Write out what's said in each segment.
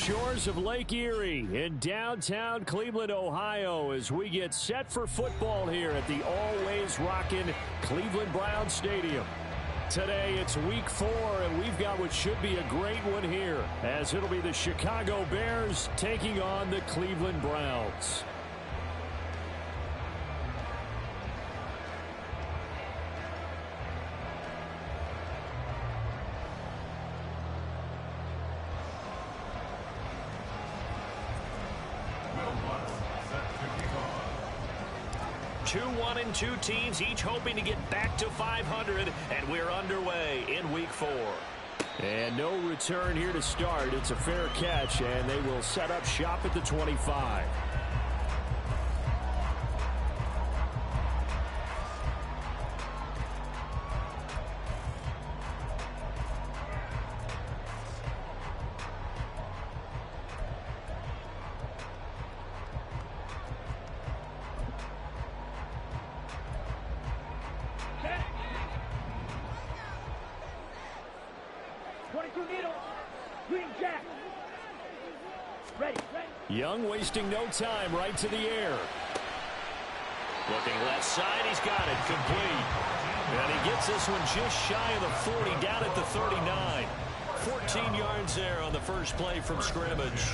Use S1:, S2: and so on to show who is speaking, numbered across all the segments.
S1: shores of Lake Erie in downtown Cleveland, Ohio, as we get set for football here at the always rockin' Cleveland Browns Stadium. Today it's week 4, and we've got what should be a great one here, as it'll be the Chicago Bears taking on the Cleveland Browns. Two 1-2 teams, each hoping to get back to 500, and we're underway in week 4. And no return here to start. It's a fair catch, and they will set up shop at the 25. Young wasting no time, right to the air. Looking left side, he's got it, complete. And he gets this one just shy of the 40, down at the 39. 14 yards there on the first play from scrimmage.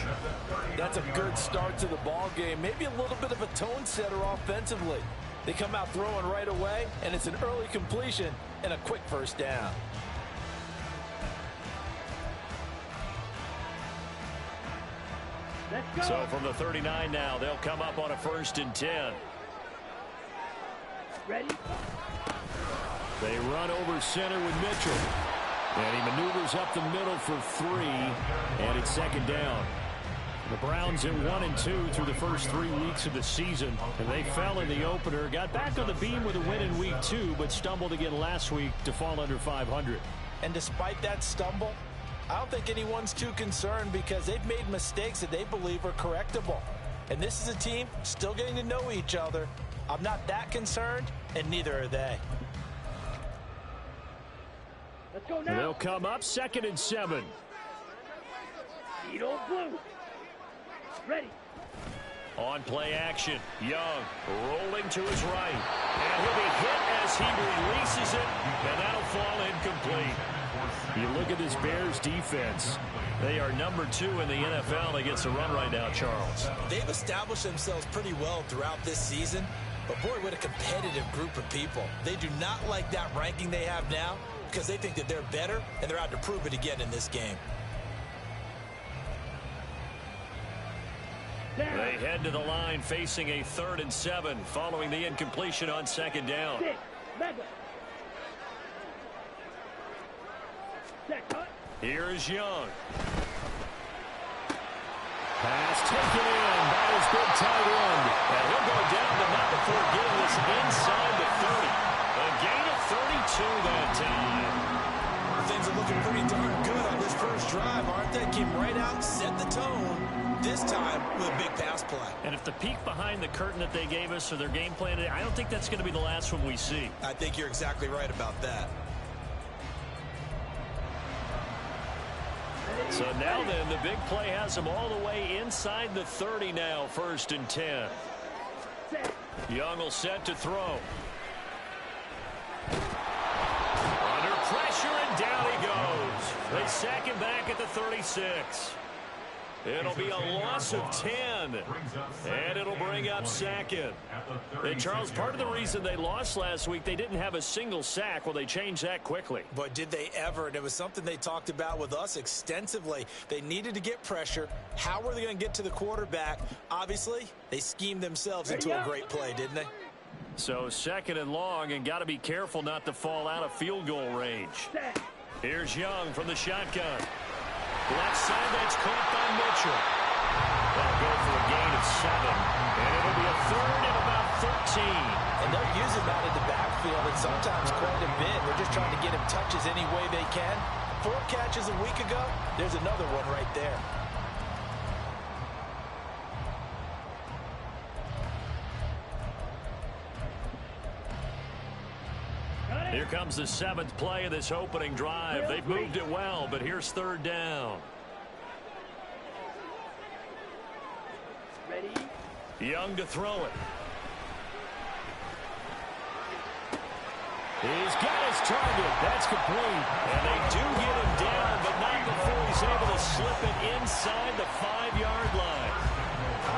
S2: That's a good start to the ball game. Maybe a little bit of a tone setter offensively. They come out throwing right away, and it's an early completion and a quick first down.
S1: So from the 39 now, they'll come up on a 1st and 10. Ready? They run over center with Mitchell. And he maneuvers up the middle for 3, and it's 2nd down. The Browns at 1-2 through the first 3 weeks of the season, and they fell in the opener, got back on the beam with a win in week 2, but stumbled again last week to fall under 500.
S2: And despite that stumble, I don't think anyone's too concerned because they've made mistakes that they believe are correctable. And this is a team still getting to know each other. I'm not that concerned, and neither are they.
S1: Let's go now. They'll come up 2nd and 7.
S3: Blue. Ready.
S1: On play action, Young rolling to his right. And he'll be hit as he releases it, and that'll fall incomplete. You look at this Bears defense. They are number 2 in the NFL against the run right now, Charles.
S4: They've established themselves pretty well throughout this season. But, boy, what a competitive group of people. They do not like that ranking they have now because they think that they're better, and they're out to prove it again in this game.
S1: They head to the line facing a 3rd and 7 following the incompletion on 2nd down. Here is Young. Pass taken in by his big tight end. And he'll go down, but not before getting this inside the 30. A gain of 32 that time.
S4: Things are looking pretty darn good on this first drive, aren't they? Came right out, set the tone, this time with a big pass play.
S1: And if the peek behind the curtain that they gave us or their game plan, I don't think that's going to be the last one we see.
S4: I think you're exactly right about that.
S1: So now then, the big play has them all the way inside the 30 now, 1st and 10. Young will set to throw. Under pressure, and down he goes. They sack him back at the 36. It'll be a loss of 10, and it'll bring up 2nd. And, Charles, part of the reason they lost last week, they didn't have a single sack. Well, they changed that quickly.
S4: But did they ever? And it was something they talked about with us extensively. They needed to get pressure. How were they going to get to the quarterback? Obviously, they schemed themselves into a great play, didn't they?
S1: So 2nd and long, and got to be careful not to fall out of field goal range. Here's Young from the shotgun. Left side, that's caught by Mitchell. They'll go for a gain of 7. And it'll be a 3rd and about 13.
S2: And they'll use him out in the backfield, and sometimes quite a bit. They're just trying to get him touches any way they can. 4 catches a week ago. There's another one right there.
S1: Here comes the 7th play of this opening drive. They've moved it well, but here's 3rd down. Young to throw it. He's got his target. That's complete. And they do get him down, but not before he's able to slip it inside the 5-yard line.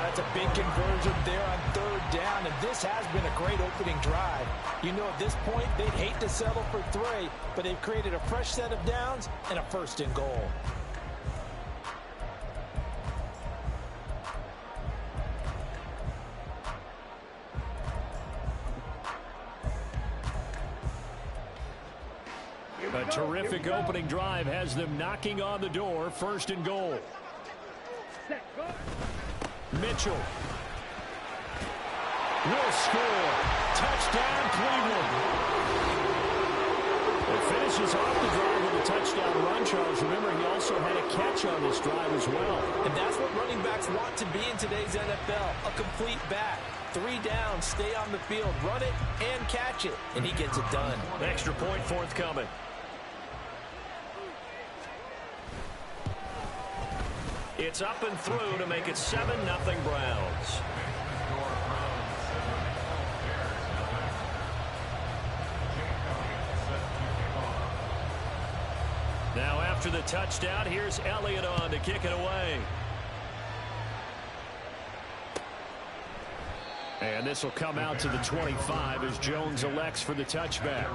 S2: That's a big conversion there on third down, and this has been a great opening drive. You know, at this point, they'd hate to settle for 3, but they've created a fresh set of downs and a first and goal.
S1: A terrific opening drive has them knocking on the door. First and goal. Mitchell will score. Touchdown, Cleveland. It finishes off the drive with a touchdown run, Charles. Remember, he also had a catch on this drive as well.
S2: And that's what running backs want to be in today's NFL, a complete back. 3 downs, stay on the field, run it, and catch it, and he gets it done.
S1: Extra point forthcoming. It's up and through to make it 7-0 Browns. Now after the touchdown, here's Elliott on to kick it away. And this will come out to the 25 as Jones elects for the touchback.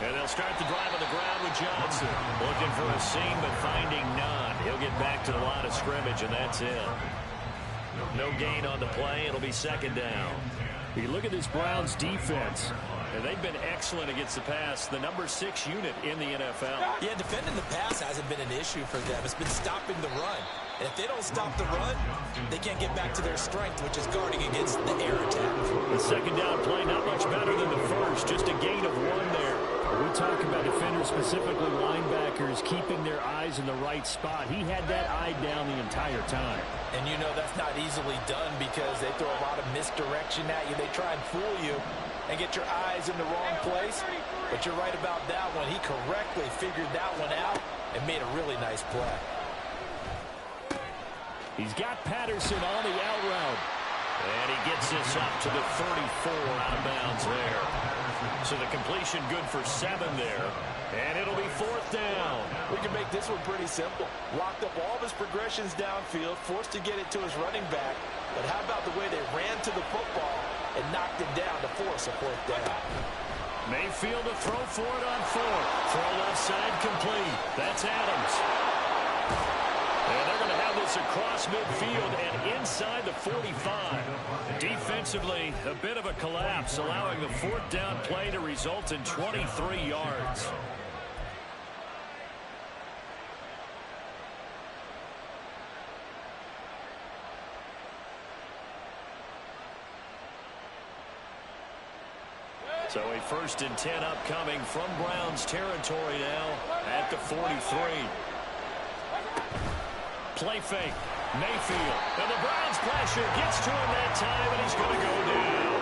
S1: And they'll start the drive on the ground with Johnson. Looking for a seam, but finding none. He'll get back to the line of scrimmage, and that's it. No gain on the play. It'll be second down. You look at this Browns defense, and they've been excellent against the pass. The number 6 unit in the NFL.
S4: Yeah, defending the pass hasn't been an issue for them. It's been stopping the run. And if they don't stop the run, they can't get back to their strength, which is guarding against the air attack.
S1: The second down play not much better than the first. Just a gain of 1 there. We talk about defenders, specifically linebackers, keeping their eyes in the right spot. He had that eye down the entire time.
S2: And you know that's not easily done because they throw a lot of misdirection at you. They try and fool you and get your eyes in the wrong place. But you're right about that one. He correctly figured that one out and made a really nice play.
S1: He's got Patterson on the out route. And he gets this up to the 34 out of bounds there. So the completion good for 7 there. And it'll be 4th down.
S2: We can make this one pretty simple. Locked up all of his progressions downfield, forced to get it to his running back. But how about the way they ran to the football and knocked him down to force a 4th down?
S1: Mayfield to throw for it on 4th. Throw left side complete. That's Adams. And they're going to have this across midfield and inside the 45. Defensively, a bit of a collapse, allowing the 4th down play to result in 23 yards. So a 1st and 10 upcoming from Browns territory now at the 43. Play fake. Mayfield. And the Browns pressure gets to him that time, and he's going to go down.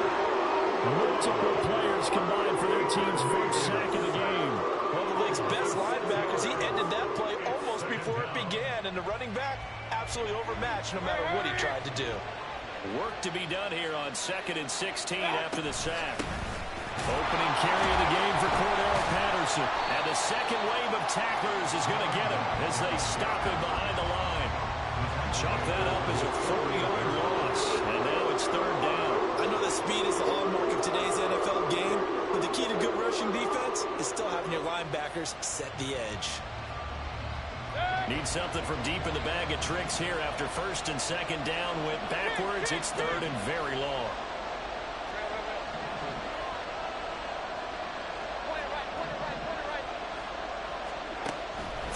S1: Multiple players combined for their team's first sack of the game.
S2: One of the league's best linebackers, he ended that play almost before it began, and the running back absolutely overmatched no matter what he tried to do.
S1: Work to be done here on 2nd and 16 after the sack. Opening carry of the game for Cordell Patterson. And the second wave of tacklers is going to get him as they stop him behind the line. Chalk that up as a 4-yard loss. And now it's 3rd down.
S4: I know that speed is the hallmark of today's NFL game, but the key to good rushing defense is still having your linebackers set the edge.
S1: Need something from deep in the bag of tricks here after 1st and 2nd down. Went backwards. It's 3rd and very long.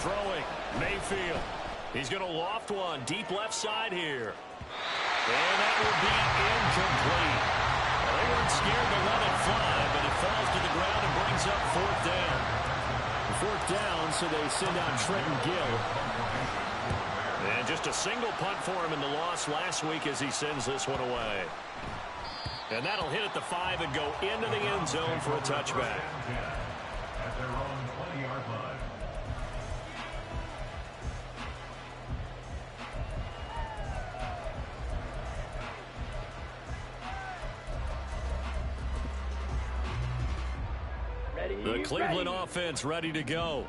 S1: Throwing. Mayfield. He's going to loft one. Deep left side here. And that will be incomplete. Well, they weren't scared to let it fly, but it falls to the ground and brings up 4th down. Before fourth down, so they send out Trenton Gill.
S5: And just a single punt for him in the loss last week as he sends this one away. And that'll hit at the 5 and go into the end zone for a touchback.
S6: At their own 20-yard line.
S1: The Cleveland offense ready to go.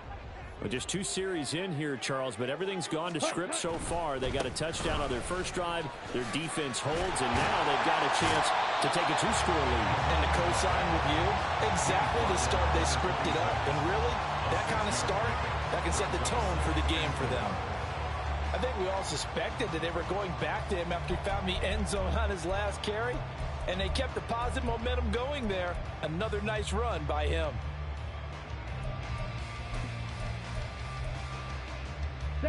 S1: Well, just 2 series in here, Charles, but everything's gone to script so far. They got a touchdown on their first drive. Their defense holds, and now they've got a chance to take a 2-score lead.
S2: And to co-sign with you, exactly the start they scripted up. And really, that kind of start, that can set the tone for the game for them. I think we all suspected that they were going back to him after he found the end zone on his last carry. And they kept the positive momentum going there. Another nice run by him.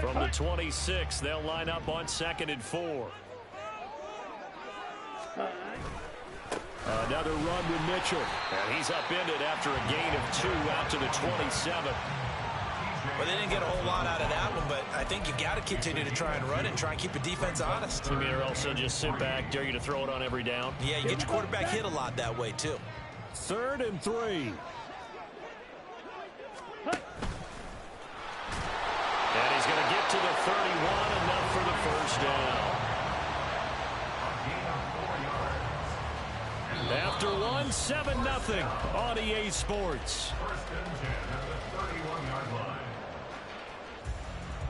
S5: From the 26, they'll line up on 2nd and 4.
S1: Another run with Mitchell.
S5: And he's upended after a gain of 2 out to the 27.
S4: Well, they didn't get a whole lot out of that one, but I think you got to continue to try and run and try and keep the defense honest.
S5: You mean, or else they'll just sit back, dare you to throw it on every down?
S4: Yeah, you get your quarterback hit a lot that way, too.
S1: 3rd and 3.
S5: And he's going to get to the 31, enough for the first down.
S1: After 1, 7-0 on EA Sports.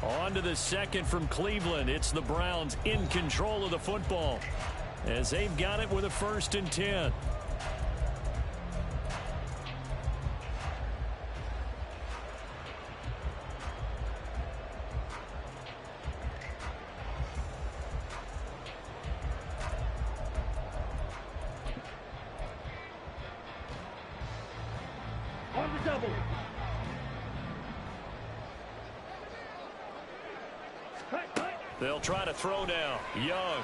S1: On to the 2nd from Cleveland. It's the Browns in control of the football as they've got it with a 1st and 10.
S3: On the double.
S5: They'll try to throw now. Young.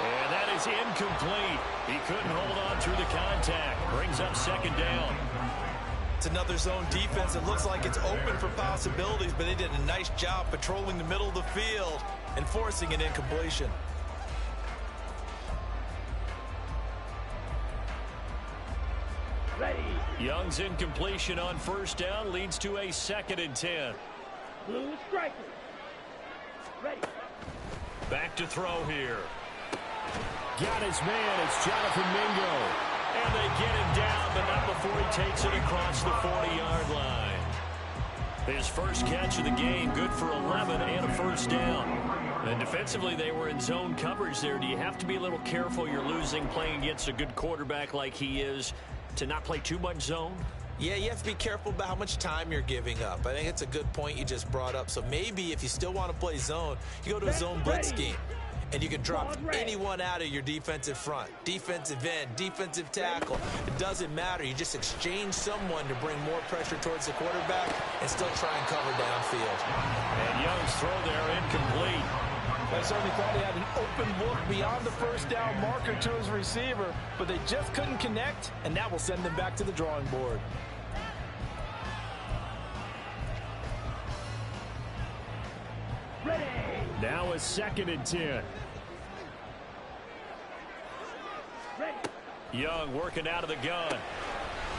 S5: And that is incomplete. He couldn't hold on through the contact. Brings up 2nd down.
S4: It's another zone defense. It looks like it's open for possibilities, but they did a nice job patrolling the middle of the field and forcing an incompletion.
S3: Ready.
S5: Young's incompletion on 1st down leads to a 2nd and 10.
S3: Blue striker. Ready.
S5: Back to throw here.
S1: Got his man. It's Jonathan Mingo.
S5: And they get him down, but not before he takes it across the 40-yard line. His first catch of the game, good for 11 and a 1st down. And defensively, they were in zone coverage there. Do you have to be a little careful? You're losing playing against a good quarterback like he is to not play too much zone?
S4: Yeah, you have to be careful about how much time you're giving up. I think it's a good point you just brought up. So maybe if you still want to play zone, you go to a zone blitz scheme. And you can drop anyone out of your defensive front. Defensive end, defensive tackle. It doesn't matter. You just exchange someone to bring more pressure towards the quarterback and still try and cover downfield.
S5: And Young's throw there incomplete.
S2: I certainly thought he had an open look beyond the 1st down marker to his receiver, but they just couldn't connect, and that will send them back to the drawing board.
S3: Ready.
S1: Now a 2nd and 10.
S3: Ready.
S5: Young working out of the gun.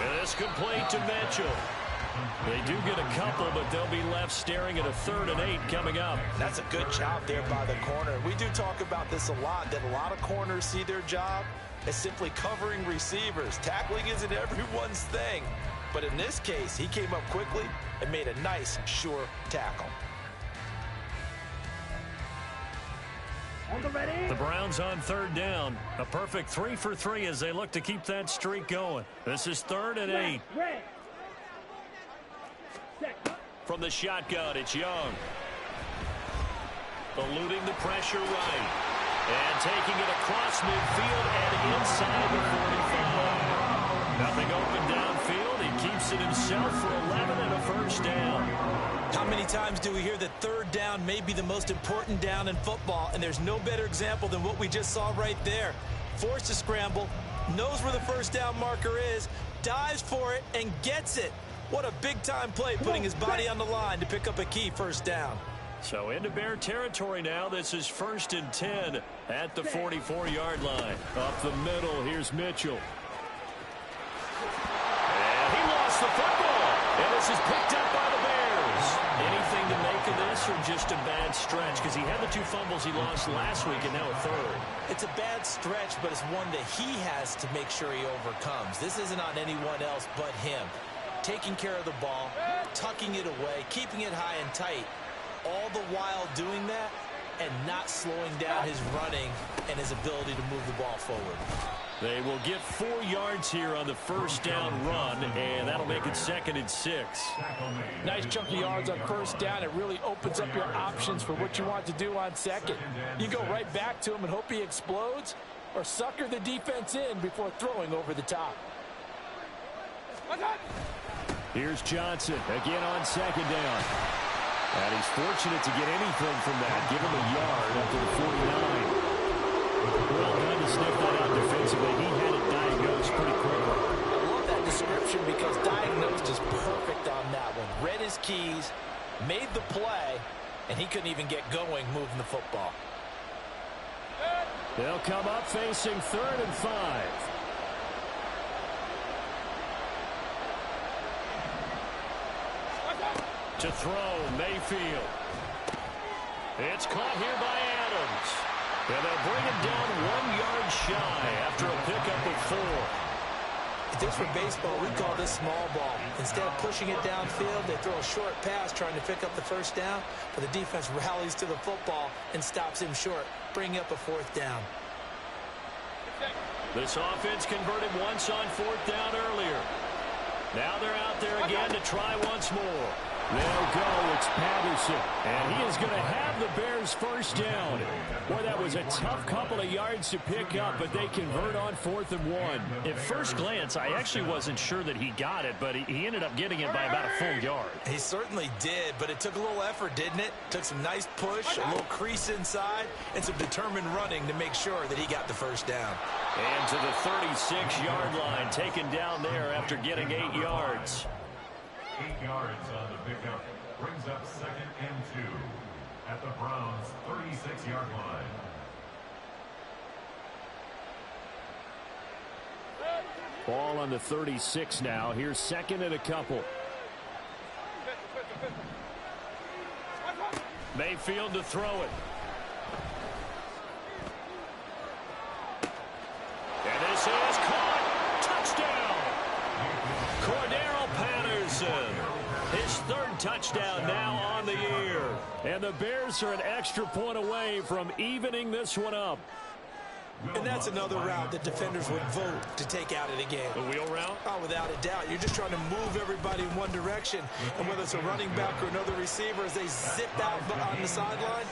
S5: And this complete to Mitchell. They do get a couple, but they'll be left staring at a 3rd and 8 coming up.
S2: That's a good job there by the corner. We do talk about this a lot, that a lot of corners see their job as simply covering receivers. Tackling isn't everyone's thing. But in this case, he came up quickly and made a nice, sure tackle.
S3: On the ready.
S5: The Browns on 3rd down. A perfect 3 for 3 as they look to keep that streak going. This is 3rd and 8.
S3: Red. Set.
S5: From the shotgun, it's Young. Eluding the pressure right. And taking it across midfield and inside the 45. Nothing open downfield. He keeps it himself for 11 and a 1st down.
S4: How many times do we hear that 3rd down may be the most important down in football, and there's no better example than what we just saw right there. Forced to scramble, knows where the 1st down marker is, dives for it, and gets it. What a big-time play, putting his body on the line to pick up a key first down.
S5: So into Bear territory now. This is 1st and 10 at the 44-yard line. Up the middle, here's Mitchell. And he lost the football. And this is picked up by the Bears. Anything to make of this or just a bad stretch? Because he had the 2 fumbles he lost last week and now a third.
S4: It's a bad stretch, but it's one that he has to make sure he overcomes. This isn't on anyone else but him. Taking care of the ball, tucking it away, keeping it high and tight, all the while doing that and not slowing down his running and his ability to move the ball forward.
S5: They will get 4 yards here on the first down run, and that'll make it 2nd and 6.
S2: Nice chunk of yards on first down. It really opens up your options for what you want to do on second. You go right back to him and hope he explodes, or sucker the defense in before throwing over the top.
S1: Here's Johnson again on 2nd down. And he's fortunate to get anything from that. Give him a yard up to the 49. Well done to sniff that out defensively. He had it diagnosed pretty quickly.
S2: I love that description because diagnosed is perfect on that one. Read his keys, made the play, and he couldn't even get going moving the football.
S1: They'll come up facing 3rd and 5.
S5: To throw, Mayfield. It's caught here by Adams. And they'll bring him down 1 yard shy after a pickup of 4.
S4: If this were baseball, we'd call this small ball. Instead of pushing it downfield, they throw a short pass trying to pick up the first down, but the defense rallies to the football and stops him short, bringing up a 4th down.
S5: This offense converted once on 4th down earlier. Now they're out there again to try once more.
S1: They'll go. It's Patterson. And he is going to have the Bears first down. Boy, that was a tough couple of yards to pick up, but they convert on 4th and 1.
S5: At first glance, I actually wasn't sure that he got it, but he ended up getting it by about a full yard.
S4: He certainly did, but it took a little effort, didn't it? Took some nice push, a little crease inside, and some determined running to make sure that he got the first down.
S5: And to the 36-yard line, taken down there after getting 8 yards.
S6: 8 yards on the pickup. Brings up 2nd and 2 at the Browns' 36-yard line.
S1: Ball on the 36 now. Here's 2nd and a couple.
S5: Mayfield to throw it. And this is caught. Touchdown. Cordero Patterson. His 3rd touchdown now on the year.
S1: And the Bears are an extra point away from evening this one up.
S4: And that's another route that defenders would vote to take out of the game.
S5: The wheel route?
S4: Oh, without a doubt. You're just trying to move everybody in one direction. And whether it's a running back or another receiver, as they zip out on the sideline,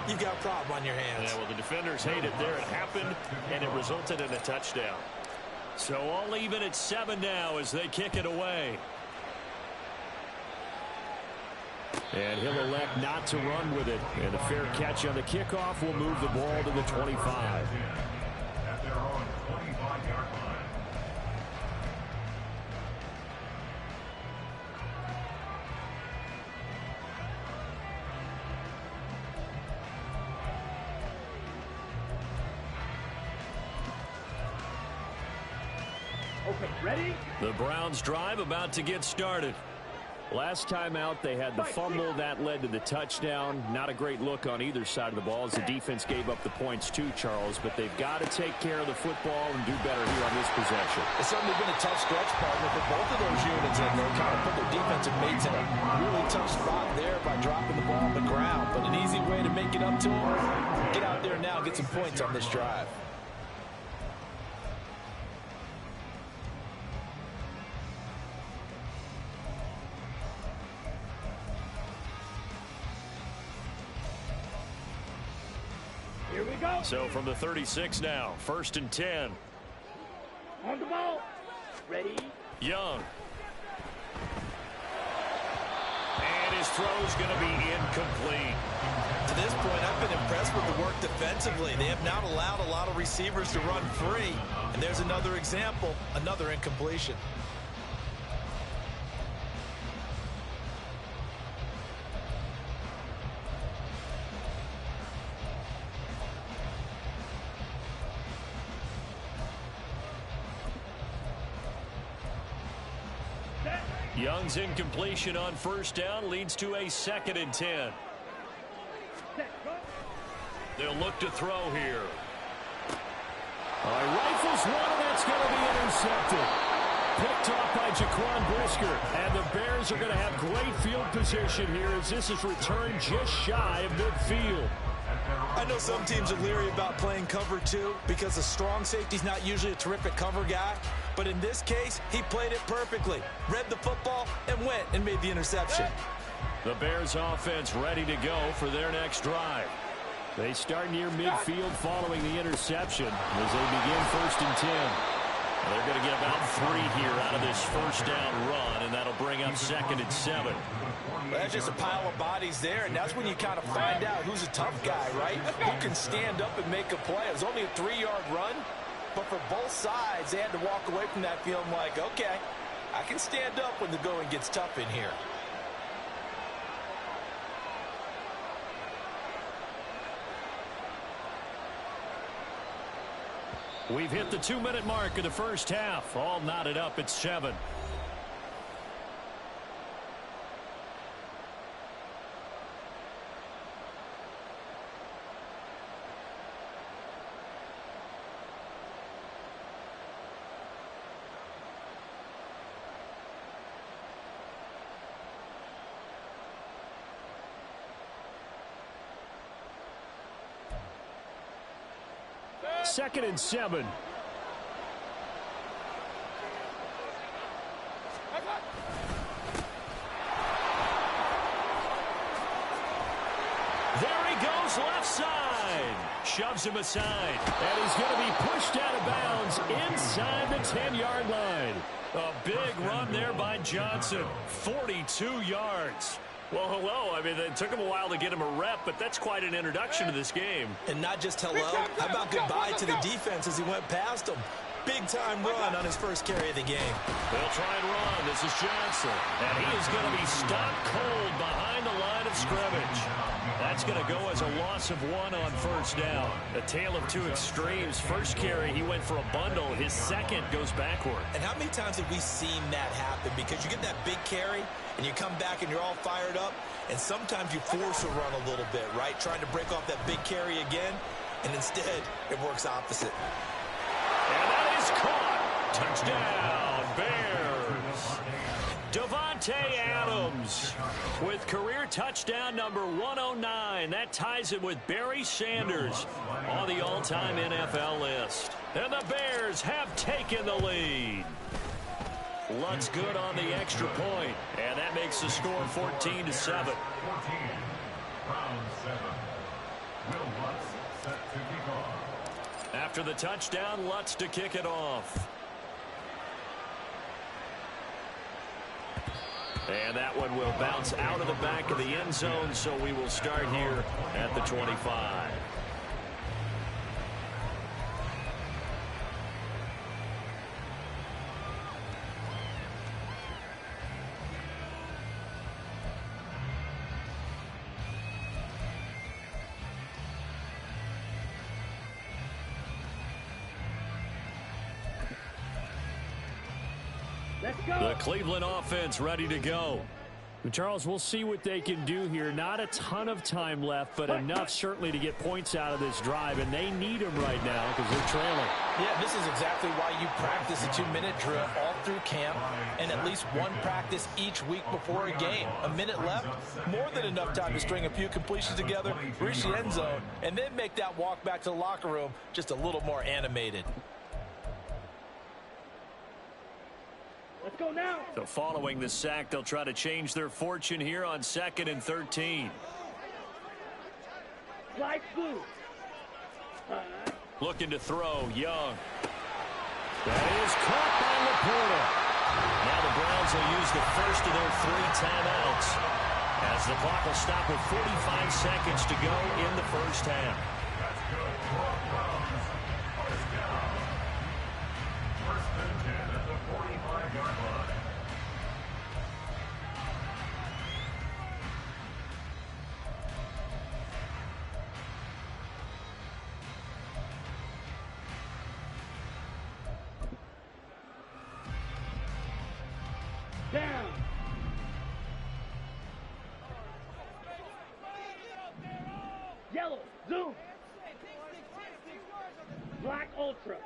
S4: you've got a problem on your hands.
S5: Yeah, well, the defenders hate it there. It happened, and it resulted in a touchdown. So all even at 7 now as they kick it away.
S1: And he'll elect not to run with it. And a fair catch on the kickoff will move the ball to the 25.
S6: At their own 25-yard line.
S3: Okay, ready?
S1: The Browns drive about to get started. Last time out, they had the fumble. That led to the touchdown. Not a great look on either side of the ball as the defense gave up the points too, Charles. But they've got to take care of the football and do better here on this possession.
S2: It's certainly been a tough stretch, partner, for both of those units, and they kind of put their defensive mates in a really tough spot there by dropping the ball on the ground. But an easy way to make it up to them, get out there now and get some points on this drive.
S3: Here we go.
S5: So from the 36 now, 1st and 10.
S3: On the ball. Ready?
S5: Young. And his throw's going to be incomplete.
S4: To this point, I've been impressed with the work defensively. They have not allowed a lot of receivers to run free. And there's another example, another incompletion.
S5: Young's incompletion on first down leads to a 2nd and 10. They'll look to throw here.
S1: All right, rifles one, and that's going to be intercepted. Picked off by Jaquan Brisker. And the Bears are going to have great field position here as this is returned just shy of midfield.
S2: I know some teams are leery about playing cover 2 because a strong safety's not usually a terrific cover guy. But in this case, he played it perfectly. Read the football and went and made the interception.
S1: The Bears offense ready to go for their next drive. They start near midfield following the interception as they begin 1st and 10.
S5: They're going to get about 3 here out of this first down run, and that'll bring up 2nd and 7.
S2: Well, that's just a pile of bodies there, and that's when you kind of find out who's a tough guy, right? Who can stand up and make a play. It was only a 3-yard run, but for both sides, they had to walk away from that feeling like, okay, I can stand up when the going gets tough in here.
S1: We've hit the 2-minute mark of the first half. All knotted up at 7. Second and 7.
S5: There he goes left side. Shoves him aside.
S1: And he's going to be pushed out of bounds inside the 10-yard line.
S5: A big run there by Johnson. 42 yards. Well, hello. I mean, it took him a while to get him a rep, but that's quite an introduction to this game.
S2: And not just hello. How about goodbye to the defense as he went past him? Big-time run on his first carry of the game.
S5: They'll try and run. This is Johnson. And he is going to be stopped cold behind the line of scrimmage. That's going to go as a loss of 1 on first down. A tale of 2 extremes. First carry, he went for a bundle. His second goes backward.
S2: And how many times have we seen that happen? Because you get that big carry, and you come back and you're all fired up, and sometimes you force a run a little bit, right? Trying to break off that big carry again, and instead it works opposite.
S5: And that is caught. Touchdown, Bears. Davante Adams with career touchdown number 109. That ties him with Barry Sanders on the all-time NFL list. And the Bears have taken the lead. Lutz good on the extra point, and that makes the score 14-7.
S6: 14. Round 7. Will Lutz set to kick off.
S5: After the touchdown, Lutz to kick it off. And that one will bounce out of the back of the end zone, so we will start here at the 25.
S3: Let's go.
S1: The Cleveland offense ready to go. Charles, we'll see what they can do here. Not a ton of time left, but enough certainly to get points out of this drive, and they need them right now because they're trailing.
S2: Yeah, this is exactly why you practice a 2-minute drill all through camp and at least one practice each week before a game. A minute left, more than enough time to string a few completions together, reach the end zone, and then make that walk back to the locker room just a little more animated.
S3: Let's go now.
S5: So following the sack, they'll try to change their fortune here on 2nd and 13.
S3: Fly blue.
S5: Looking to throw, Young.
S1: That is caught by Laporta.
S5: Now the Browns will use the first of their 3 timeouts as the clock will stop with 45 seconds to go in the first half.
S6: That's good. Browns. First down. First and 10 at the 45-yard line.
S3: Down. Yellow. Zoom. Black Ultra.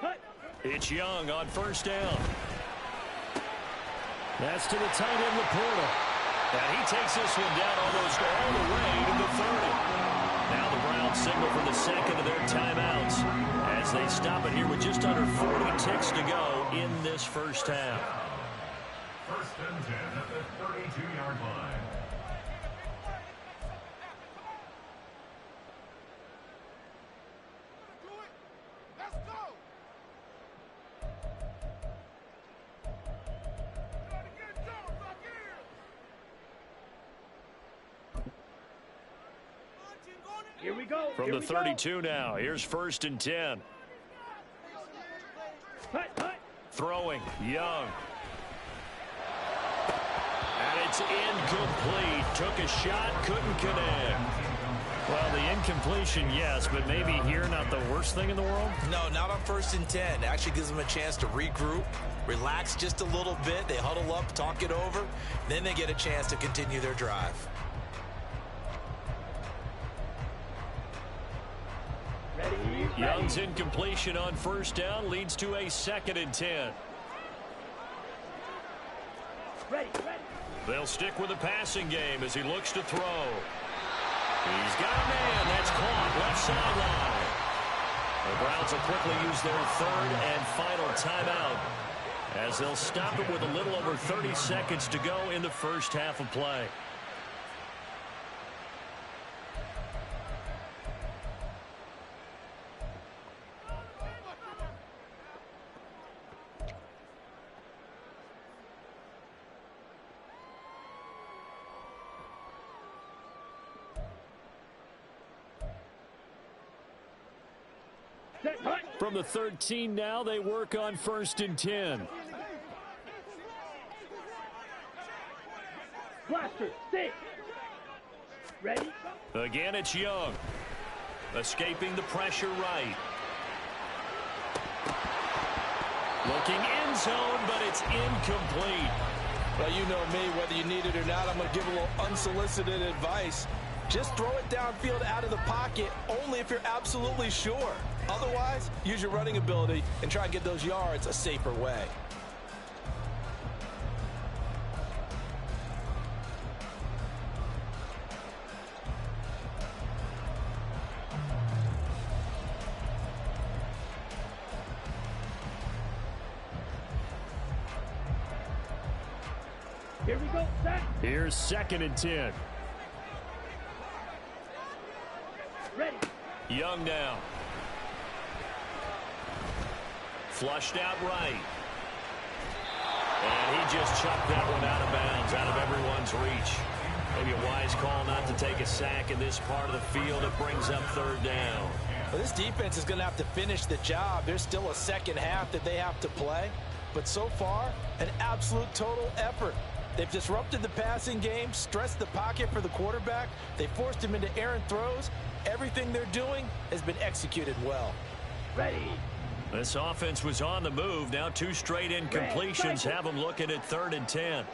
S3: Cut.
S1: It's Young on first down. That's to the tight end, Laporta. And he takes this one down almost all the way to the 30. Now the Browns signal for the second of their timeouts as they stop it here with just under 40 ticks to go in this first half.
S6: First and 10 at the 32-yard line.
S3: Here we go.
S1: From the 32 now, here's first and 10.
S3: Cut.
S1: Throwing, Young. And it's incomplete. Took a shot, couldn't connect. Well, the incompletion, yes, but maybe here not the worst thing in the world?
S4: No, not on first and 10. It actually gives them a chance to regroup, relax just a little bit. They huddle up, talk it over. Then they get a chance to continue their drive.
S1: Young's incompletion on first down leads to a second and 10.
S3: Ready.
S1: They'll stick with the passing game as he looks to throw. He's got a man. That's caught left sideline. The Browns will quickly use their third and final timeout as they'll stop it with a little over 30 seconds to go in the first half of play. From the 13 now, they work on first and 10.
S3: Blaster, stay. Ready?
S1: Again, it's Young. Escaping the pressure right. Looking end zone, but it's incomplete.
S2: Well, you know me, whether you need it or not, I'm going to give a little unsolicited advice. Just throw it downfield out of the pocket only if you're absolutely sure. Otherwise, use your running ability and try and get those yards a safer way.
S3: Here we go, set.
S1: Here's second and 10.
S3: Ready.
S1: Young now. Flushed out right. And he just chucked that one out of bounds, out of everyone's reach. Maybe a wise call not to take a sack in this part of the field. It brings up third down.
S2: Well, this defense is going to have to finish the job. There's still a second half that they have to play. But so far, an absolute total effort. They've disrupted the passing game, stressed the pocket for the quarterback. They forced him into errant throws. Everything they're doing has been executed well.
S3: Ready.
S1: This offense was on the move. Now two straight incompletions have them looking at third and 10.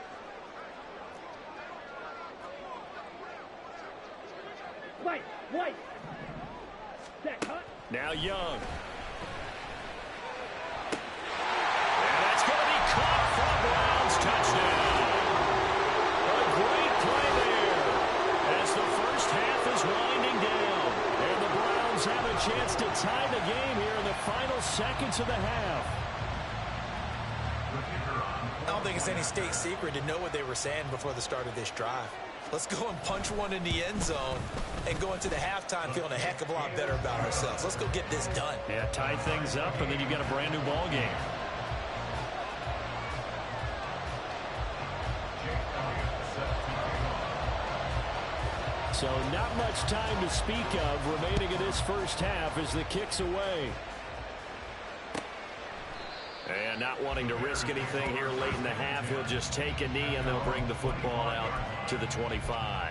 S3: White. Set, cut.
S1: Now Young. And that's going to be caught for Browns touchdown. A great play there as the first half is winding down. And the Browns have a chance to tie the game here in the final seconds of the half.
S4: I don't think it's any state secret to know what they were saying before the start of this drive. Let's go and punch one in the end zone and go into the halftime feeling a heck of a lot better about ourselves. Let's go get this done.
S1: Yeah, tie things up, and then you've got a brand new ball game. So not much time to speak of remaining in this first half as the kick's away. And not wanting to risk anything here late in the half, he'll just take a knee and they'll bring the football out to the 25.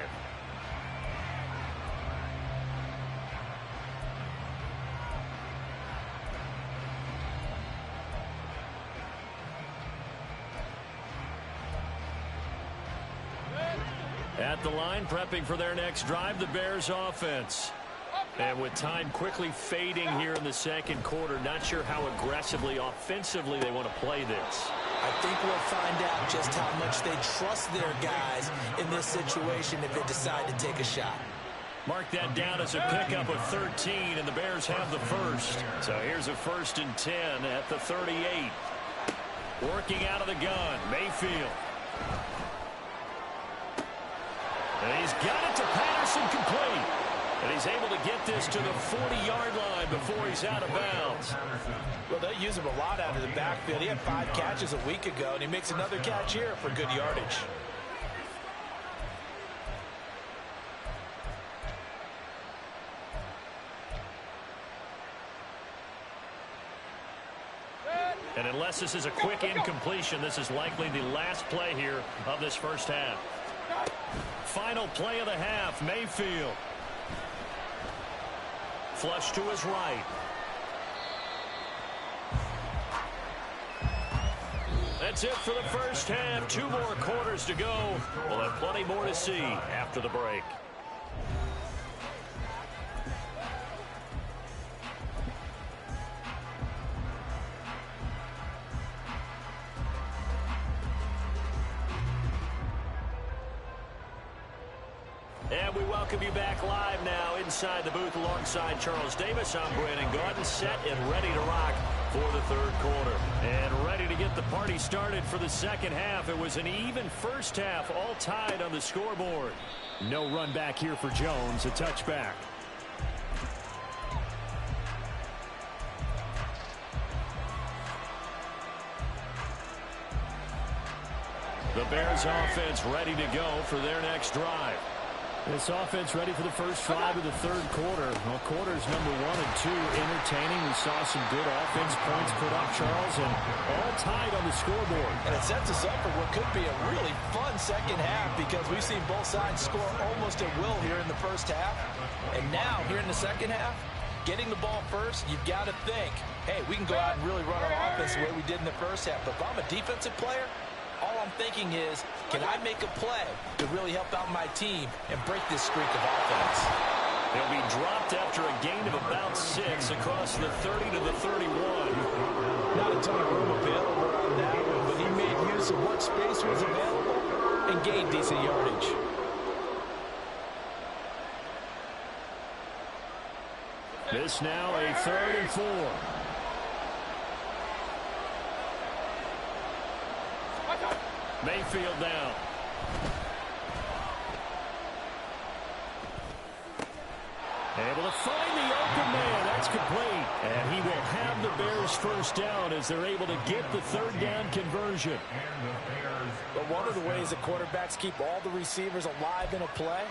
S5: At the line, prepping for their next drive, the Bears offense. And with time quickly fading here in the second quarter, not sure how aggressively, offensively they want to play this.
S4: I think we'll find out just how much they trust their guys in this situation if they decide to take a shot.
S5: Mark that down as a pickup of 13, and the Bears have the first. So here's a 1st and 10 at the 38. Working out of the gun, Mayfield. And he's got it to Patterson, complete. And he's able to get this to the 40-yard line before he's out of bounds.
S2: Well, they use him a lot out of the backfield. He had 5 catches a week ago, and he makes another catch here for good yardage.
S5: And unless this is a quick incompletion, this is likely the last play here of this first half. Final play of the half, Mayfield. Flush to his right. That's it for the first half. 2 more quarters to go. We'll have plenty more to see after the break. And we welcome you back live now inside the booth alongside Charles Davis. I'm Brandon Gaudin, set and ready to rock for the third quarter. And ready to get the party started for the second half. It was an even first half, all tied on the scoreboard.
S1: No run back here for Jones, a touchback.
S5: The Bears offense ready to go for their next drive.
S1: This offense ready for the first drive of the third quarter. Well, quarters number 1 and 2 entertaining. We saw some good offense points put up, Charles, and all tied on the scoreboard.
S2: And it sets us up for what could be a really fun second half because we've seen both sides score almost at will here in the first half. And now, here in the second half, getting the ball first, you've got to think, hey, we can go out and really run our offense the way we did in the first half. But if I'm a defensive player, all I'm thinking is, can I make a play to really help out my team and break this streak of offense?
S5: They'll be dropped after a gain of about 6 across the 30 to the 31.
S2: Not a ton of room available on that one, but he made use of what space was available and gained decent yardage.
S1: This now a 3rd and 4.
S5: Mayfield down.
S1: Able to find the open man. That's complete. And he will have the Bears first down as they're able to get the third down conversion.
S2: But one of the ways that quarterbacks keep all the receivers alive in a play,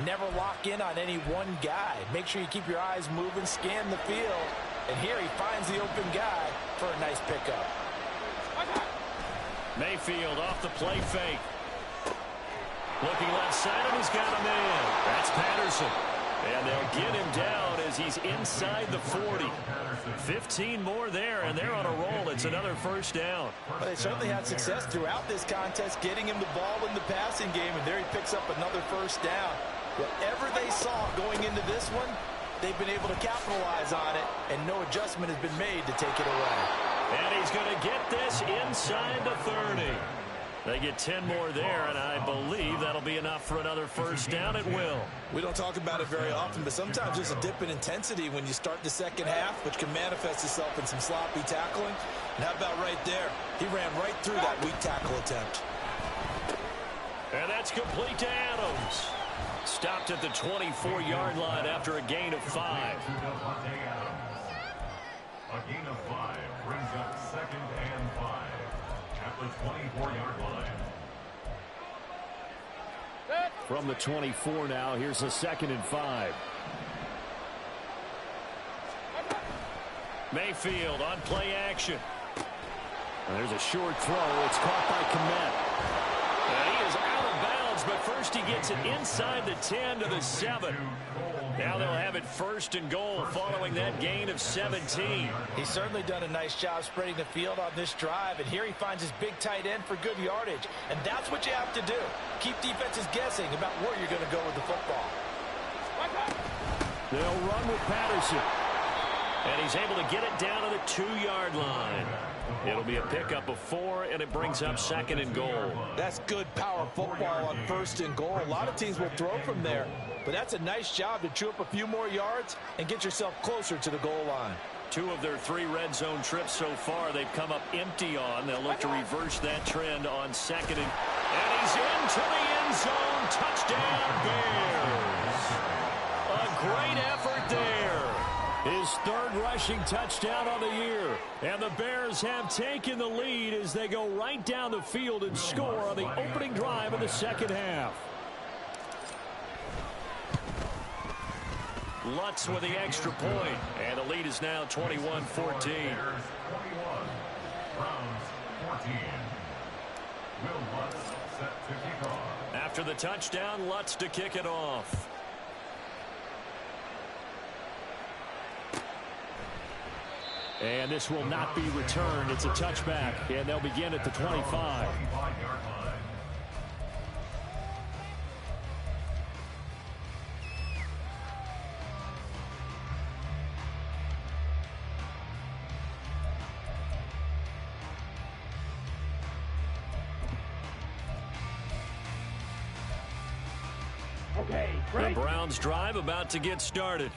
S2: never lock in on any one guy. Make sure you keep your eyes moving, scan the field. And here he finds the open guy for a nice pickup.
S5: Mayfield off the play fake. Looking left side, and he's got a man. That's Patterson. And they'll get him down as he's inside the 40. 15 more there, and they're on a roll. It's another first down.
S2: Well, they certainly had success throughout this contest getting him the ball in the passing game, and there he picks up another first down. Whatever they saw going into this one, they've been able to capitalize on it, and no adjustment has been made to take it away.
S5: And he's going to get this inside the 30. They get 10 more there, and I believe that'll be enough for another first down at will.
S4: We don't talk about it very often, but sometimes there's a dip in intensity when you start the second half, which can manifest itself in some sloppy tackling. And how about right there? He ran right through that weak tackle attempt.
S5: And that's complete to Adams. Stopped at the 24-yard line after a gain of 5.
S6: A gain of 5 brings up 2nd and 5 at the 24-yard line.
S1: From the 24 now, here's a 2nd and 5.
S5: Mayfield on play action.
S1: And there's a short throw. It's caught by Kmet.
S5: And he is out of bounds but first he gets it inside the 10 to the 7. Now they'll have it 1st and goal following that gain of 17.
S2: He's certainly done a nice job spreading the field on this drive, and here he finds his big tight end for good yardage. And that's what you have to do. Keep defenses guessing about where you're going to go with the football.
S1: They'll run with Patterson.
S5: And he's able to get it down to the 2-yard line. It'll be a pickup of 4, and it brings up 2nd and goal.
S2: That's good power football on 1st and goal. A lot of teams will throw from there, but that's a nice job to chew up a few more yards and get yourself closer to the goal line.
S5: 2 of their 3 red zone trips so far they've come up empty on. They'll look to reverse that trend on 2nd and he's into the end zone. Touchdown, Bears. A great effort there.
S1: His 3rd rushing touchdown on the year. And the Bears have taken the lead as they go right down the field and score on the opening drive of the 2nd half.
S5: Lutz with the extra point, and the lead is now 21-14.
S6: Browns 14. Will Lutz set to kick off.
S5: After the touchdown, Lutz to kick it off.
S1: And this will not be returned. It's a touchback, and they'll begin at the 25.
S6: 25-yard line.
S3: Okay,
S1: The
S3: right.
S1: Browns drive about to get started.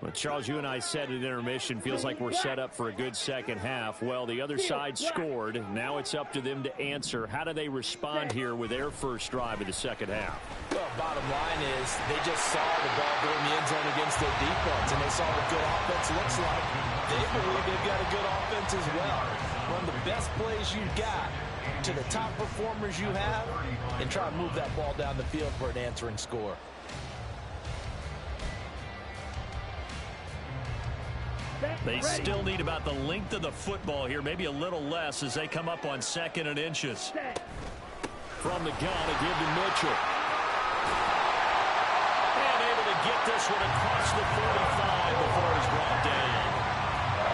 S1: Well, Charles, you and I said at intermission, feels like we're set up for a good second half. Well, the other side scored. Now it's up to them to answer. How do they respond here with their first drive of the second half?
S2: Well, bottom line is they just saw the ball go in the end zone against their defense, and they saw what good offense looks like. They believe they've got a good offense as well. Run the best plays you've got to the top performers you have, and try to move that ball down the field for an answering score.
S5: They still need about the length of the football here, maybe a little less as they come up on 2nd and inches.
S1: From the gun, a give to Mitchell.
S5: And able to get this one across the 45 before he's brought down.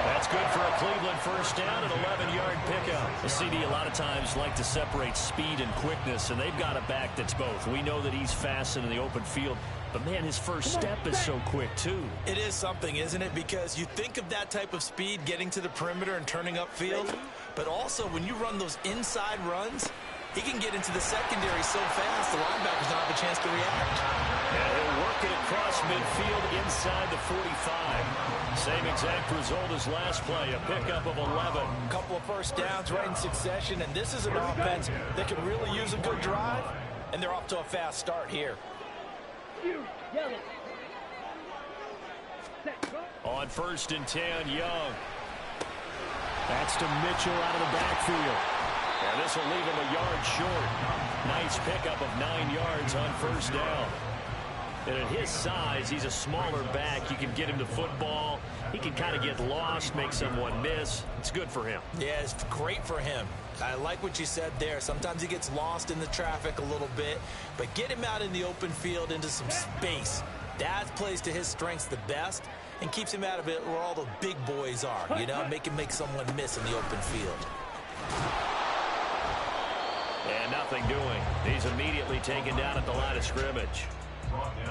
S5: That's good for a Cleveland first down, an 11-yard pickup. The CD a lot of times like to separate speed and quickness, and they've got a back that's both. We know that he's fast in the open field, but, man, his first step is so quick, too.
S2: It is something, isn't it? Because you think of that type of speed getting to the perimeter and turning upfield, but also when you run those inside runs, he can get into the secondary so fast the linebackers don't have a chance to react.
S5: And he'll work it across midfield inside the 45. Same exact result as last play, a pickup of 11.
S2: A couple of first downs right in succession, and this is an offense that can really use a good drive, and they're off to a fast start here.
S3: Yellow.
S5: On 1st and 10, Young.
S1: That's to Mitchell out of the backfield.
S5: And this will leave him a yard short. Nice pickup of 9 yards on 1st down. And at his size, he's a smaller back. You can get him to football. He can kind of get lost, make someone miss. It's good for him.
S2: Yeah, it's great for him. I like what you said there. Sometimes he gets lost in the traffic a little bit, but get him out in the open field into some space. That plays to his strengths the best and keeps him out of it where all the big boys are, you know, make him make someone miss in the open field.
S5: And nothing doing. He's immediately taken down at the line of scrimmage.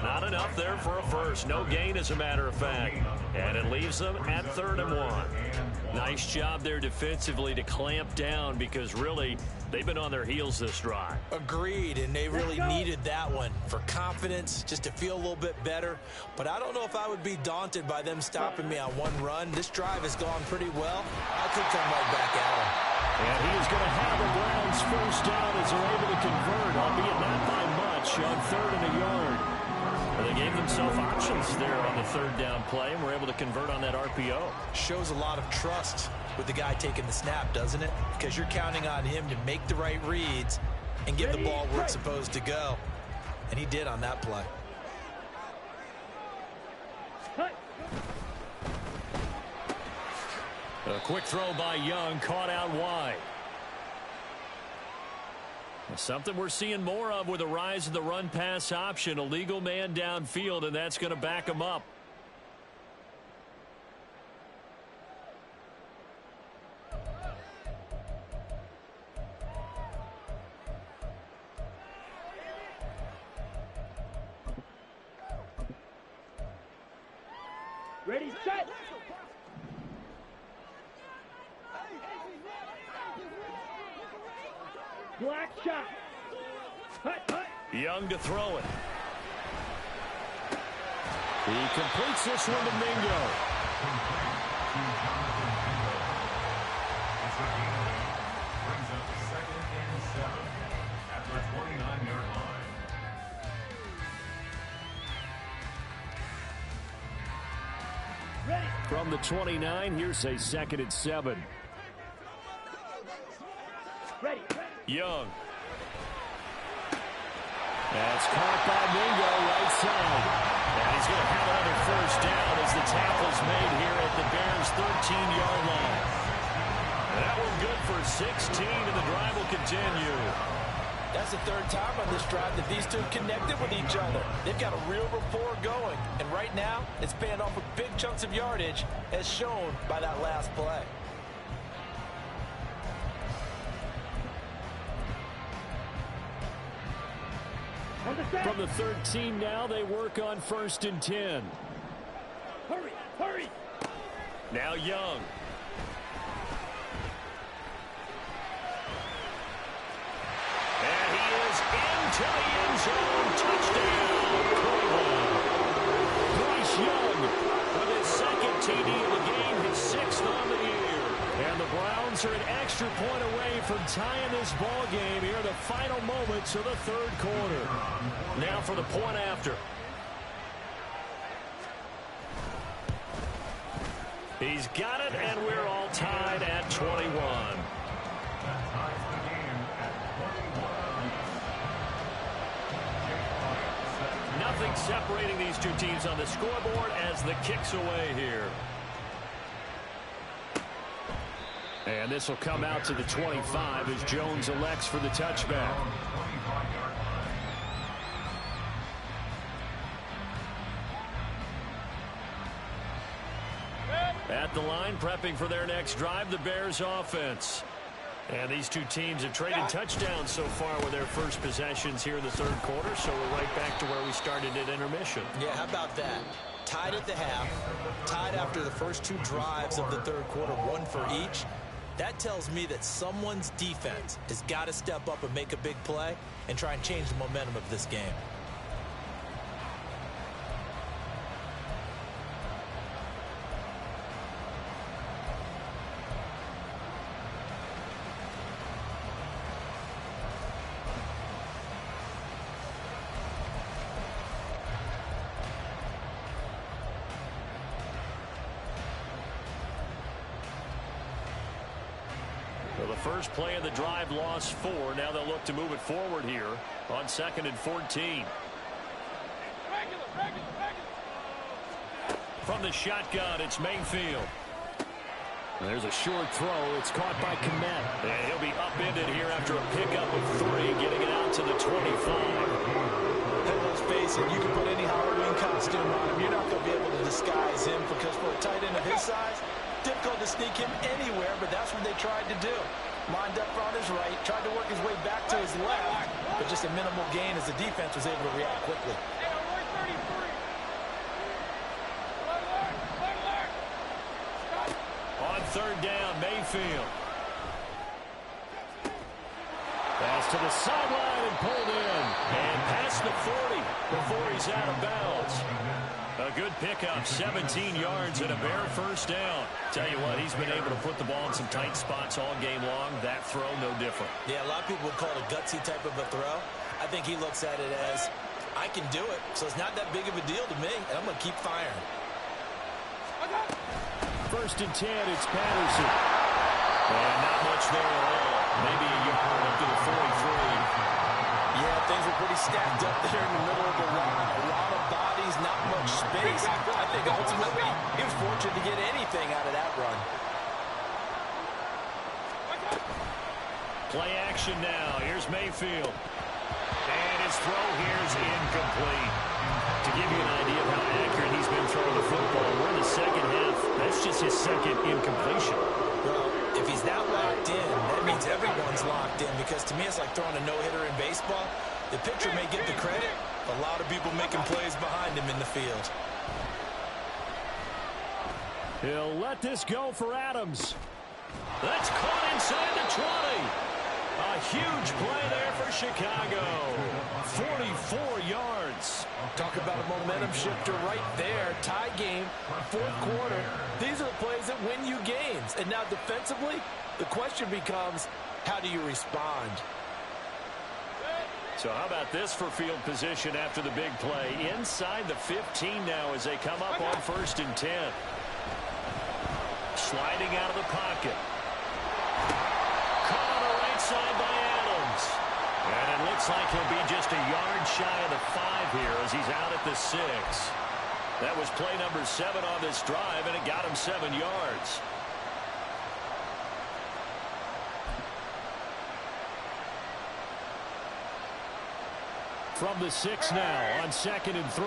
S5: Not enough there for a first. No gain, as a matter of fact. And it leaves them at 3rd and 1. Nice job there defensively to clamp down because really they've been on their heels this drive.
S2: Agreed, and they really needed that one for confidence, just to feel a little bit better. But I don't know if I would be daunted by them stopping me on one run. This drive has gone pretty well. I could come right back at them.
S1: And he is going to have the Browns first down as they're able to convert, albeit not by much, on 3rd and a yard.
S5: Well, they gave themselves options there on the 3rd down play and were able to convert on that RPO.
S2: Shows a lot of trust with the guy taking the snap, doesn't it? Because you're counting on him to make the right reads and get the ball where it's supposed to go. And he did on that play.
S1: A quick throw by Young, caught out wide.
S5: Something we're seeing more of with the rise of the run-pass option. A legal man downfield, and that's going to back him up.
S3: Ready, set. Black shot. Hut, hut.
S5: Young to throw it. He completes this one to Mingo.
S6: Brings up 2nd and 7 at the 29-yard line.
S3: Ready.
S1: From the 29, here's a 2nd and 7.
S3: Ready.
S5: Young.
S1: That's caught by Mingo right side.
S5: And he's going to have another first down as the tackle's made here at the Bears' 13-yard line. That one good for 16, and the drive will continue.
S2: That's the third time on this drive that these two connected with each other. They've got a real rapport going. And right now, it's paying off with big chunks of yardage, as shown by that last play.
S1: From the 13 now, they work on 1st and 10.
S3: Hurry, hurry.
S5: Now Young. And he is into the end zone. Touchdown, Cleveland. Bryce Young with his 2nd TD of the game, his 6th on the year.
S1: And the Browns are an extra point away from tying this ball game here in the final moments of the 3rd quarter.
S5: Now for the point after. He's got it, and we're all tied at 21.
S6: That ties the game at 21.
S5: Nothing separating these two teams on the scoreboard as the kick's away here.
S1: And this will come out to the 25 as Jones elects for the touchback.
S5: At the line, prepping for their next drive, the Bears offense. And these two teams have traded touchdowns so far with their first possessions here in the 3rd quarter, so we're right back to where we started at intermission.
S4: Yeah, how about that? Tied at the half, tied after the first 2 drives of the 3rd quarter, 1 for each. That tells me that someone's defense has got to step up and make a big play and try and change the momentum of this game.
S5: Well, the first play of the drive lost 4. Now they'll look to move it forward here on 2nd and 14. From the shotgun, it's Mayfield.
S1: There's a short throw. It's caught by Kmet.
S5: And he'll be upended here after a pickup of 3, getting it out to the 25.
S2: And let's face it, you can put any Halloween costume on him. You're not going to be able to disguise him because for a tight end of his size, difficult to sneak him anywhere, but that's what they tried to do. Lined up on his right, tried to work his way back to his left, but just a minimal gain as the defense was able to react quickly.
S5: On 3rd down, Mayfield. Pass to the sideline and pulled in. And past the 40 before he's out of bounds. A good pickup, 17 yards and a Bear first down. Tell you what, he's been able to put the ball in some tight spots all game long. That throw, no different.
S4: Yeah, a lot of people would call it a gutsy type of a throw. I think he looks at it as, I can do it, so it's not that big of a deal to me, and I'm going to keep firing.
S1: 1st and 10, it's Patterson.
S5: And not much there at all. Maybe a yard up to the 43.
S2: Yeah, things were pretty stacked up there in the middle of the line. A lot of bodies, not much space. I think ultimately he was fortunate to get anything out of that run.
S1: Play action now. Here's Mayfield. And his throw here is incomplete. To give you an idea of how accurate he's been throwing the football, we're in the second half. That's just his second incompletion.
S4: Well, if he's that locked in, that means everyone's locked in, because to me it's like throwing a no-hitter in baseball. The pitcher may get the credit, a lot of people making plays behind him in the field.
S1: He'll let this go for Adams. That's caught inside the 20. A huge play there for Chicago. 44 yards.
S2: Talk about a momentum shifter right there. Tie game, fourth quarter. These are the plays that win you games. And now defensively, the question becomes, how do you respond?
S1: So how about this for field position after the big play? Inside the 15 now as they come up on 1st and 10. Sliding out of the pocket. Caught on the right side by Adams. And it looks like he'll be just a yard shy of the 5 here as he's out at the 6. That was play number 7 on this drive, and it got him 7 yards. From the 6 now on 2nd and 3.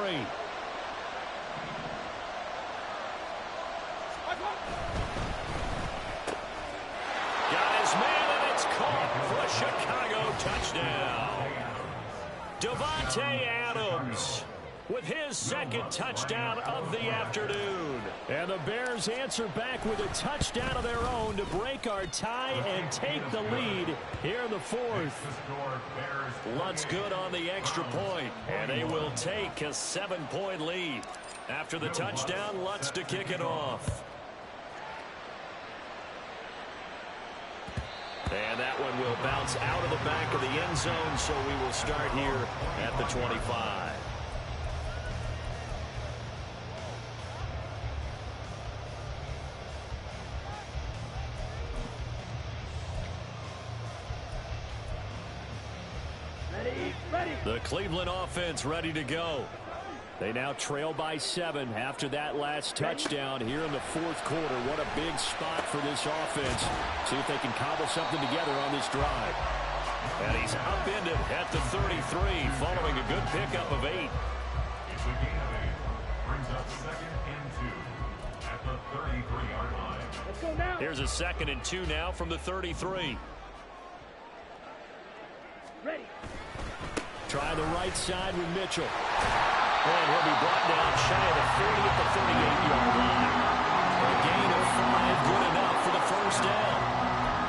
S1: Got his man, and it's caught for a Chicago touchdown. Davante Adams with his 2nd touchdown of the afternoon. And the Bears answer back with a touchdown of their own to break our tie and take the lead here in the 4th. Lutz good on the extra point, and they will take a 7-point lead. After the touchdown, Lutz to kick it off. And that one will bounce out of the back of the end zone, so we will start here at the 25. The Cleveland offense ready to go. They now trail by 7 after that last touchdown here in the 4th quarter. What a big spot for this offense. See if they can cobble something together on this drive. And he's upended at the 33 following a good pickup of 8.
S6: It's a gain of 8. Brings up 2nd and 2 at the 33-yard line.
S3: Let's go now.
S1: Here's a 2nd and 2 now from the 33.
S3: Ready.
S1: Try the right side with Mitchell. And he'll be brought down shy of the 40 at the 38-yard line. A gain of 5, good enough for the 1st down.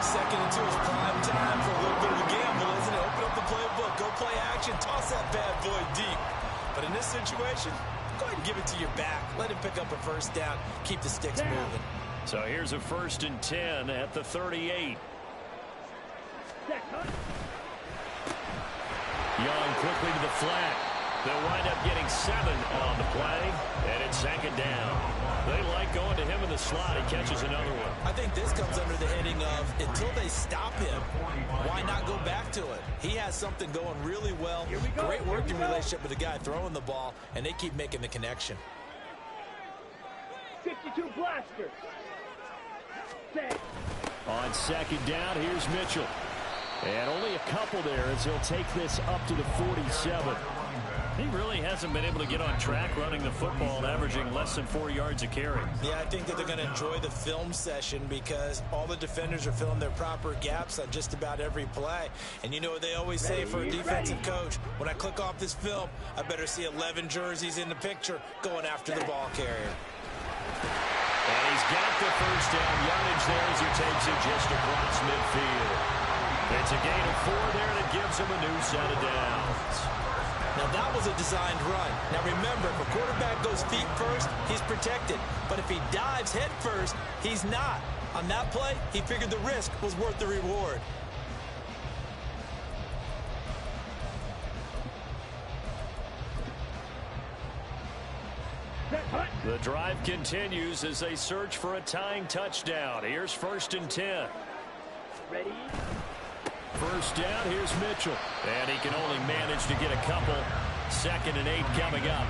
S4: 2nd and 2 is prime time for a little bit of a gamble, isn't it? Open up the playbook, go play action, toss that bad boy deep. But in this situation, go ahead and give it to your back. Let him pick up a 1st down, keep the sticks moving.
S1: So here's a 1st and 10 at the 38.
S3: Set, huh?
S1: Young quickly to the flat. They'll wind up getting 7 on the play, and it's 2nd down. They like going to him in the slot. He catches another one.
S4: I think this comes under the heading of, until they stop him, why not go back to it? He has something going really well. Great working relationship with the guy throwing the ball, and they keep making the connection.
S3: 52 blaster. Set.
S1: On 2nd down, here's Mitchell. And only a couple there as he'll take this up to the 47. He really hasn't been able to get on track running the football and averaging less than 4 yards a carry.
S4: Yeah, I think that they're going to enjoy the film session because all the defenders are filling their proper gaps on just about every play. And you know what they always say for a defensive coach? When I click off this film, I better see 11 jerseys in the picture going after the ball carrier.
S1: And he's got the 1st down yardage there as he takes it just across midfield. It's a gain of 4 there that gives him a new set of downs.
S4: Now that was a designed run. Now remember, if a quarterback goes feet first, he's protected. But if he dives head first, he's not. On that play, he figured the risk was worth the reward.
S1: The drive continues as they search for a tying touchdown. Here's 1st and 10.
S3: Ready.
S1: 1st down, here's Mitchell. And he can only manage to get a couple. 2nd and 8 coming up.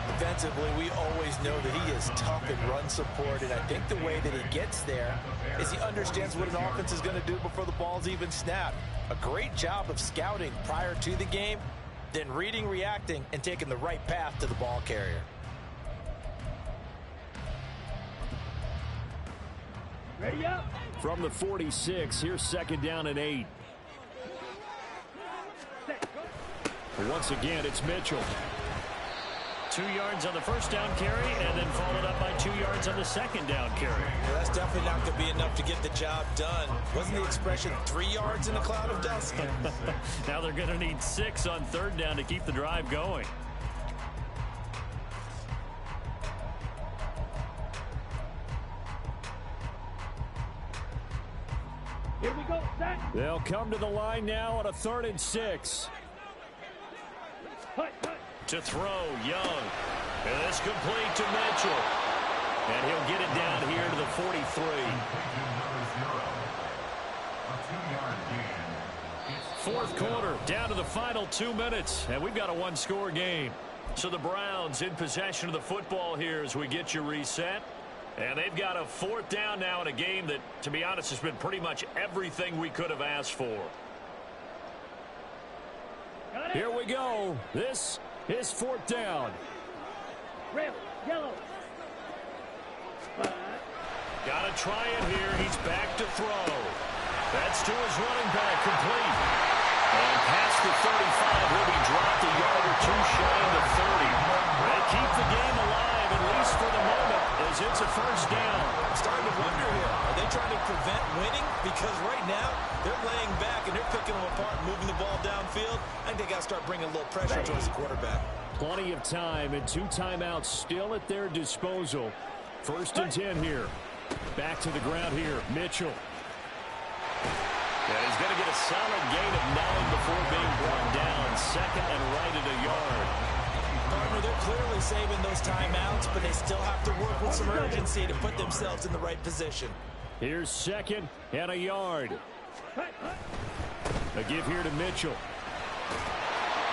S2: Defensively, we always know that he is tough in run support, and I think the way that he gets there is he understands what an offense is going to do before the ball's even snapped. A great job of scouting prior to the game, then reading, reacting, and taking the right path to the ball carrier.
S3: Ready up.
S1: From the 46, here's 2nd down and 8. Once again, it's Mitchell.
S5: 2 yards on the first down carry, and then followed up by 2 yards on the second down carry.
S2: Well, that's definitely not going to be enough to get the job done. Wasn't the expression 3 yards in a cloud of dust?
S5: Now they're going to need 6 on 3rd down to keep the drive going.
S3: Here we go. Set.
S1: They'll come to the line now on a 3rd and 6.
S3: Hut, hut.
S5: To throw, Young. And this complete to Mitchell. And he'll get it down here to the 43. Fourth quarter, down to the final 2 minutes. And we've got a one-score game. So the Browns in possession of the football here as we get you reset. And they've got a 4th down now in a game that, to be honest, has been pretty much everything we could have asked for.
S1: Here we go. This is 4th down.
S3: Red, yellow.
S5: Got to try it here. He's back to throw. That's to his running back, complete. And past the 35, he'll be dropped a yard or 2 shy of the 30. They keep the game alive, at least for the moment, as it's a 1st down.
S2: I'm starting to wonder here, are they trying to prevent winning? Because right now, they're laying back and they're picking them apart and moving the ball downfield. I think they got to start bringing a little pressure towards the quarterback.
S1: Plenty of time and 2 timeouts still at their disposal. 1st and 10 here. Back to the ground here, Mitchell.
S5: And he's going to get a solid gain of 9 before being brought down. 2nd and right at a yard.
S2: Partner, they're clearly saving those timeouts, but they still have to work with some urgency to put themselves in the right position.
S1: Here's 2nd and a yard. A give here to Mitchell.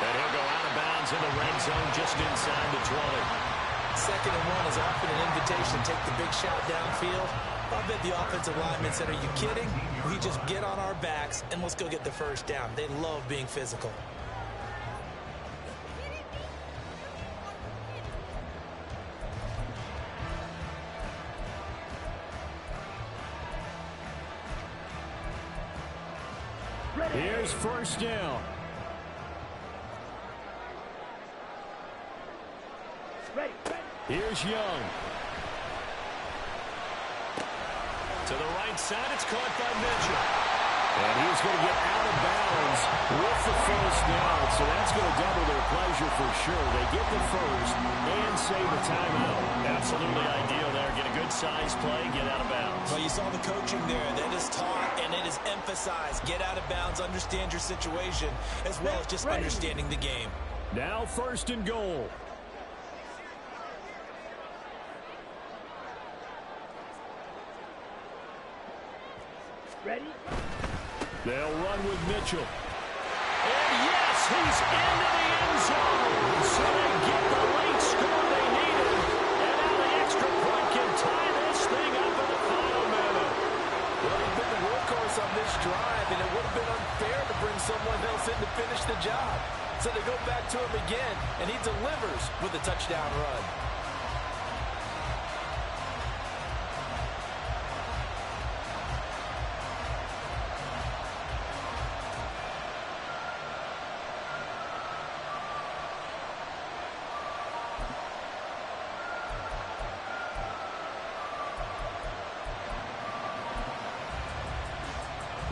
S5: And he'll go out of bounds in the red zone just inside the 20.
S2: 2nd and 1 is often an invitation to take the big shot downfield. I bet the offensive lineman said, are you kidding? We just get on our backs and let's go get the 1st down. They love being physical.
S1: Here's 1st down.
S3: Ready, ready.
S1: Here's Young.
S5: To the right side, it's caught by Mitchell.
S1: And he's going to get out of bounds with the 1st down. So that's going to double their pleasure for sure. They get the 1st and save a timeout.
S5: Absolutely ideal there. Get a good size play, get out of bounds.
S2: Well, you saw the coaching there. That is taught and it is emphasized. Get out of bounds, understand your situation, as well as just understanding the game.
S1: Now 1st and goal.
S3: Ready?
S1: They'll run with Mitchell.
S5: And yes, he's into the end zone. So they get the late score they needed. And now the extra point can tie this thing up in the final minute.
S2: Well, he's been the workhorse on this drive, and it would have been unfair to bring someone else in to finish the job. So they go back to him again, and he delivers with a touchdown run.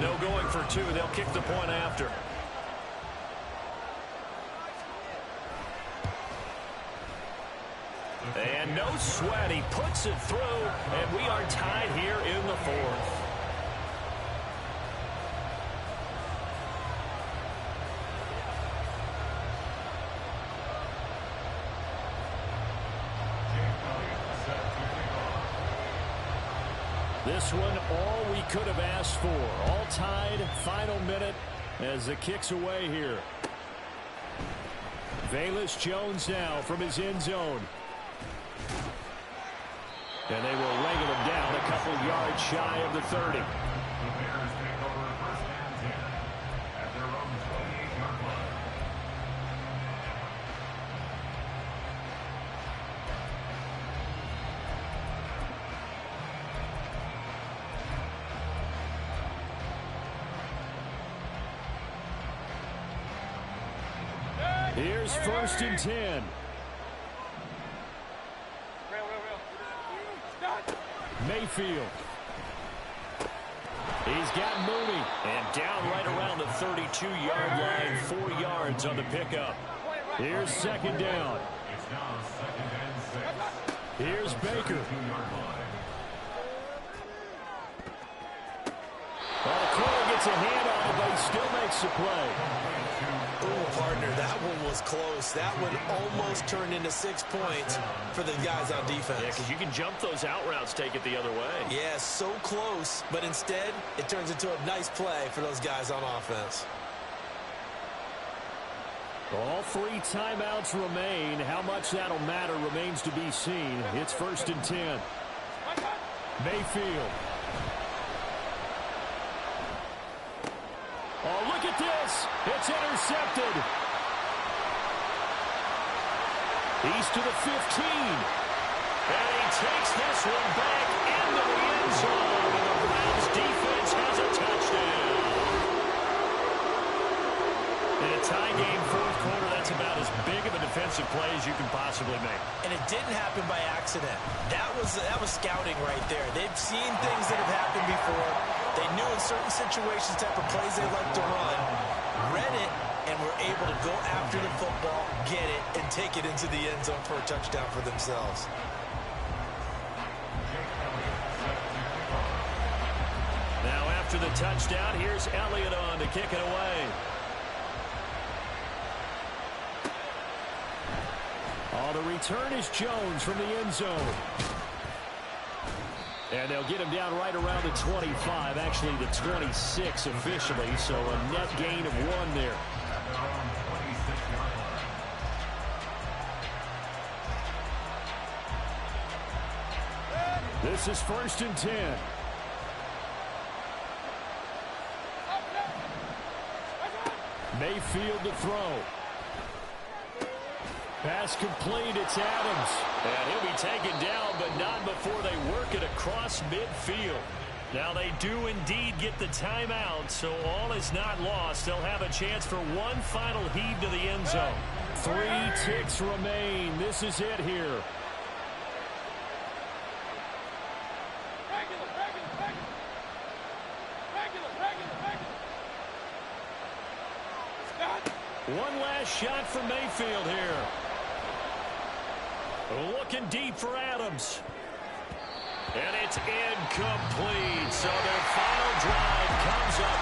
S5: No going for 2. They'll kick the point after. And no sweat. He puts it through, and we are tied here in the 4th.
S1: This one, all we could have asked for. All tied, final minute as it kicks away here. Velus Jones now from his end zone. And they will wrangle him down a couple yards shy of the 30.
S6: The Bears take over first and 10 at their own 28-yard line.
S1: Here's first and 10. Mayfield. He's got Mooney.
S5: And down right around the 32-yard line, 4 yards on the pickup.
S1: Here's second down.
S6: It's now second and 6.
S1: Here's Baker.
S6: 2-yard line.
S1: Well, the corner gets a hand on it, but he still makes the play.
S4: Ooh, partner, that one was close. That one almost turned into 6 points for the guys on defense.
S5: Yeah, because you can jump those out routes, take it the other way.
S4: Yeah, so close, but instead, it turns into a nice play for those guys on offense.
S1: All 3 timeouts remain. How much that'll matter remains to be seen. It's first and 10. Mayfield. Oh, look at this. It's intercepted. He's to the 15.
S5: And he takes this one back into the end zone. And the Browns defense has a touchdown. In a tie game, fourth quarter, that's about as big of a defensive play as you can possibly make.
S4: And it didn't happen by accident. That was scouting right there. They've seen things that have happened before. They knew in certain situations type of plays they like to run, read it, and were able to go after the football, get it, and take it into the end zone for a touchdown for themselves.
S5: Now after the touchdown, here's Elliott on to kick it away.
S1: Oh, the return is Jones from the end zone. And they'll get him down right around the 25, actually the 26 officially, so a net gain of 1 there. This is first and 10. Mayfield to throw. Pass complete, it's Adams.
S5: And he'll be taken down, but not before they work it across midfield. Now they do indeed get the timeout, so all is not lost. They'll have a chance for one final heave to the end zone.
S1: 3 ticks remain. This is it here. One last shot for Mayfield here.
S5: Looking deep for Adams. And it's incomplete. So their final drive comes up